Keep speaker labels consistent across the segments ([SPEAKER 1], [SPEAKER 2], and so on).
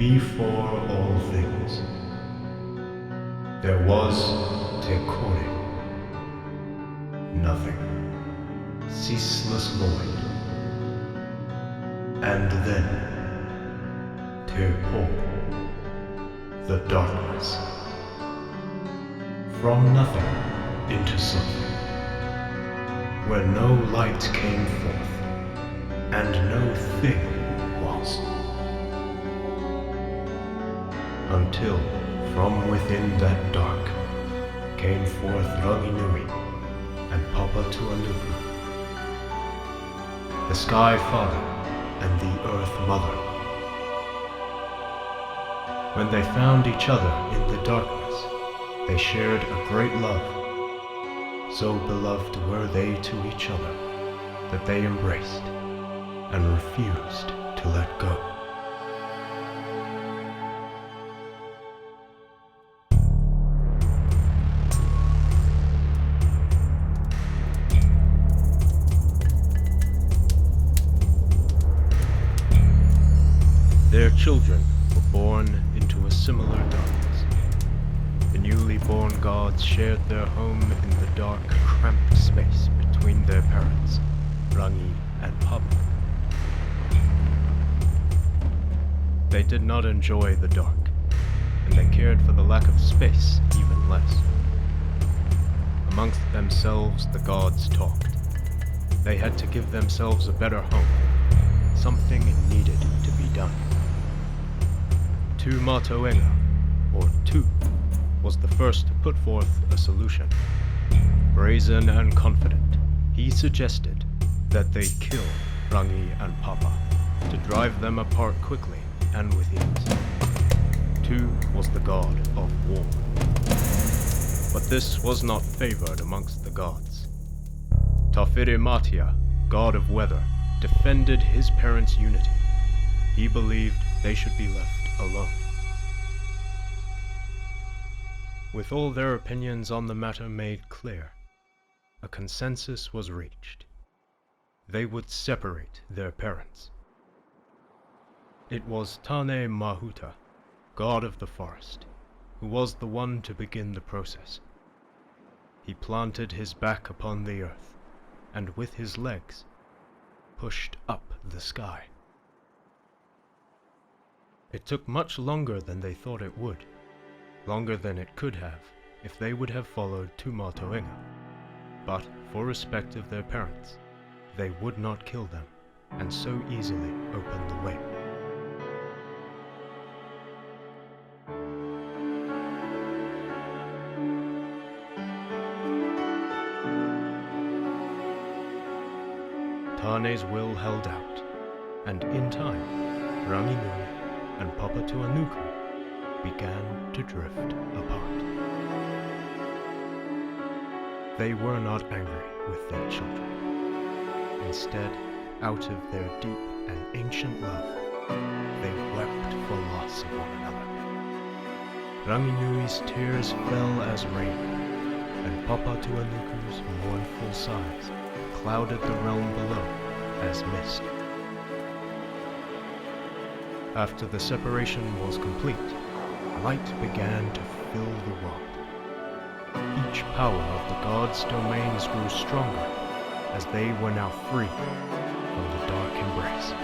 [SPEAKER 1] Before all things, there was Tekore, nothing, ceaseless void, and then Tepo, the darkness, from nothing into something, where no light came forth, and no thing was. Until from within that dark came forth Ranginui and Papatuanuku, the Sky Father and the Earth Mother. When they found each other in the darkness, they shared a great love. So beloved were they to each other that they embraced and refused to let go. Their children were born into a similar darkness. The newly born gods shared their home in the dark, cramped space between their parents, Rangi and Papa. They did not enjoy the dark, and they cared for the lack of space even less. Amongst themselves, the gods talked. They had to give themselves a better home. Something needed to be done. Tu Matoenga, or Tu, was the first to put forth a solution. Brazen and confident, he suggested that they kill Rangi and Papa to drive them apart quickly and with ease. Tu was the god of war. But this was not favored amongst the gods. Tafiri Matia, god of weather, defended his parents' unity. He believed they should be left alone. With all their opinions on the matter made clear, a consensus was reached. They would separate their parents. It was Tane Mahuta, god of the forest, who was the one to begin the process. He planted his back upon the earth, and with his legs, pushed up the sky. It took much longer than they thought it would, longer than it could have if they would have followed Tumatoenga. But for respect of their parents, they would not kill them, and so easily opened the way. Tane's will held out, and in time, Ranginui and Papatuanuku began to drift apart. They were not angry with their children. Instead, out of their deep and ancient love, they wept for loss of one another. Ranginui's tears fell as rain, and Papatuanuku's mournful sighs clouded the realm below as mist. After the separation was complete, light began to fill the world. Each power of the gods' domains grew stronger, as they were now free from the dark embrace.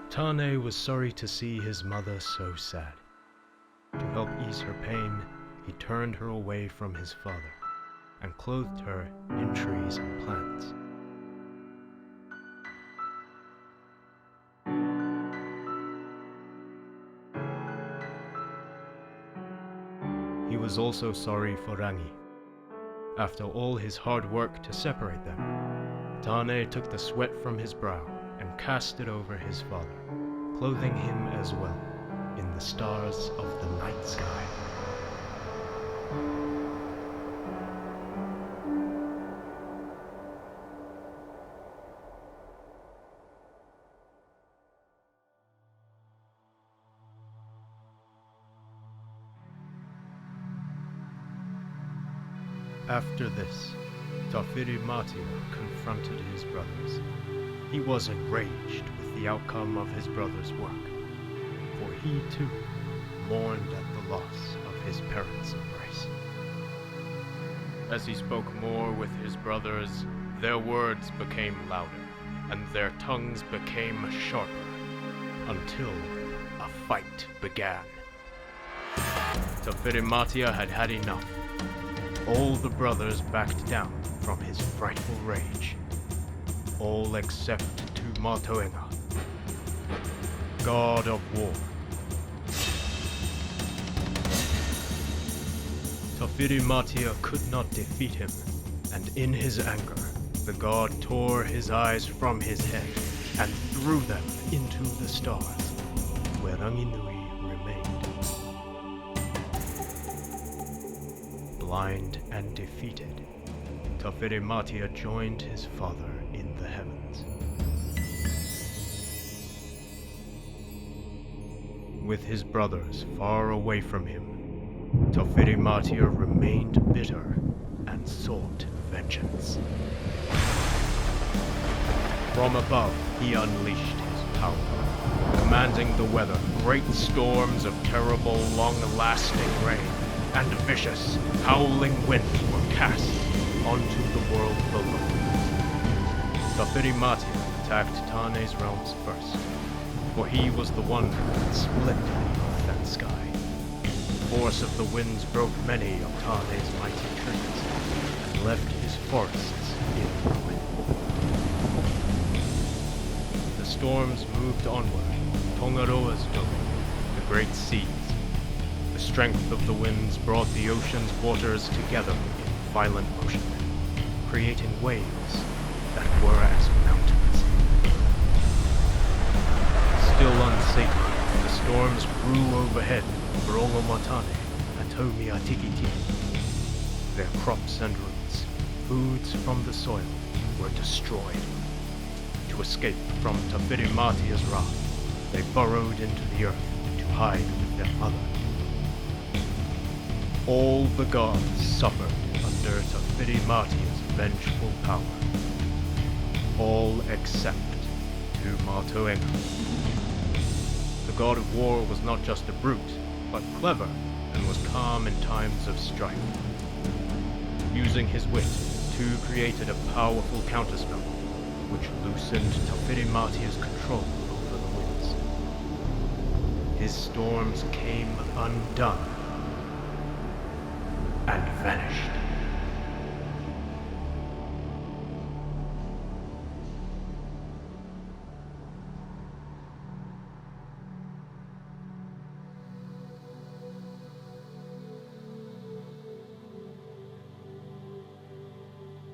[SPEAKER 1] Tane was sorry to see his mother so sad. To help ease her pain, he turned her away from his father and clothed her in trees and plants. He was also sorry for Rangi. After all his hard work to separate them, Tane took the sweat from his brow and cast it over his father, clothing him as well in the stars of the night sky. After this, Tafiri Matia confronted his brothers. He was enraged with the outcome of his brother's work, for he too mourned at the loss of his parents' embrace. As he spoke more with his brothers, their words became louder, and their tongues became sharper, until a fight began. Tafiri Matia had had enough. All the brothers backed down from his frightful rage. All except Matoenga, god of war. Tafiri Matia could not defeat him, and in his anger, the god tore his eyes from his head and threw them into the stars, where Ranginui remained. Blind and defeated, Tafiri Matia joined his father in the heavens. With his brothers far away from him, Tafiri Matia remained bitter and sought vengeance. From above, he unleashed his power, commanding the weather. Great storms of terrible, long-lasting rain and vicious, howling winds were cast onto the world below. Tafiri Matia attacked Tane's realms first, for he was the one who had split the earth and sky. The force of the winds broke many of Tane's mighty trees, and left his forests in ruin. The storms moved onward, Tongaroa's dome, the great seas. The strength of the winds brought the ocean's waters together in violent motion, creating waves that were as mountains. Still unsated, the storms grew overhead over Ongomatane and Tomiatikiti. Their crops and roots, foods from the soil, were destroyed. To escape from Tafiri Matia's wrath, they burrowed into the earth to hide with their mother. All the gods suffered under Tafiri Matia's vengeful power. All except Matoenga. The god of war was not just a brute, but clever, and was calm in times of strife. Using his wit, Tu created a powerful counterspell, which loosened Tafiri Matia's control over the winds. His storms came undone and vanished.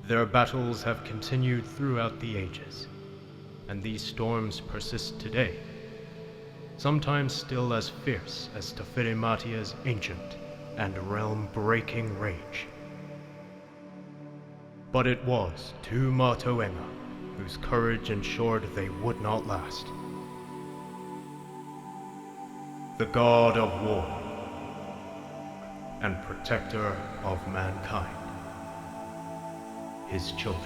[SPEAKER 1] Their battles have continued throughout the ages, and these storms persist today, sometimes still as fierce as Tafiri Matia's ancient and realm-breaking rage. But it was Matoenga whose courage ensured they would not last. The god of war and protector of mankind, his children.